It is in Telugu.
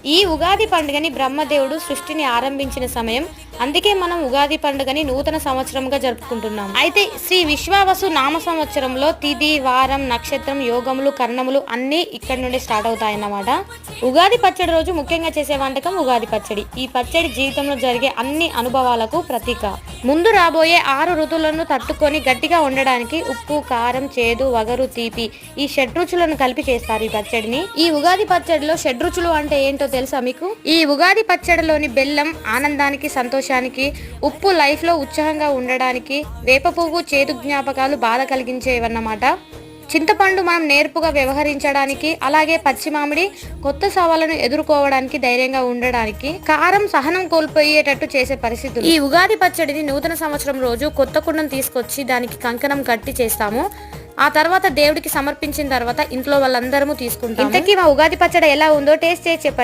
ఈ ఉగాది పండుగని బ్రహ్మదేవుడు సృష్టిని ఆరంభించిన సమయం. అందుకే మనం ఉగాది పండుగని నూతన సంవత్సరంగా జరుపుకుంటున్నాం. అయితే శ్రీ విశ్వావసు నామ సంవత్సరంలో తిథి, వారం, నక్షత్రం, యోగములు, కర్ణములు అన్నీ ఇక్కడి నుండి స్టార్ట్ అవుతాయన్నమాట. ఉగాది పచ్చడి రోజు ముఖ్యంగా చేసే వంటకం ఉగాది పచ్చడి. ఈ పచ్చడి జీవితంలో జరిగే అన్ని అనుభవాలకు ప్రతీక. ముందు రాబోయే 6 ఋతువులను తట్టుకొని గట్టిగా ఉండడానికి ఉప్పు, కారం, చేదు, వగరు, తీపి ఈ షడ్రుచులను కలిపి చేస్తారు ఈ పచ్చడిని. ఈ ఉగాది పచ్చడిలో షడ్రుచులు అంటే ఏంటో తెలుసా మీకు? ఈ ఉగాది పచ్చడిలోని బెల్లం ఆనందానికి, సంతోషానికి, ఉప్పు లైఫ్ లో ఉత్సాహంగా ఉండడానికి, వేప పువ్వు చేదు జ్ఞాపకాలు బాధ కలిగించేవన్నమాట. చింతపండు మనం నేర్పుగా వ్యవహరించడానికి, అలాగే పచ్చి మామిడి కొత్త సవాళ్లను ఎదుర్కోవడానికి, ధైర్యంగా ఉండడానికి, కారం సహనం కోల్పోయేటట్టు చేసే పరిస్థితులు. ఈ ఉగాది పచ్చడిని నూతన సంవత్సరం రోజు కొత్త కుండను తీసుకొచ్చి దానికి కంకణం కట్టి చేస్తాము. ఆ తర్వాత దేవుడికి సమర్పించిన తర్వాత ఇంట్లో వాళ్ళందరము తీసుకుంటాం. ఇంతకీ మా ఉగాది పచ్చడి ఎలా ఉందో టేస్ట్ చేసి చెప్పండి.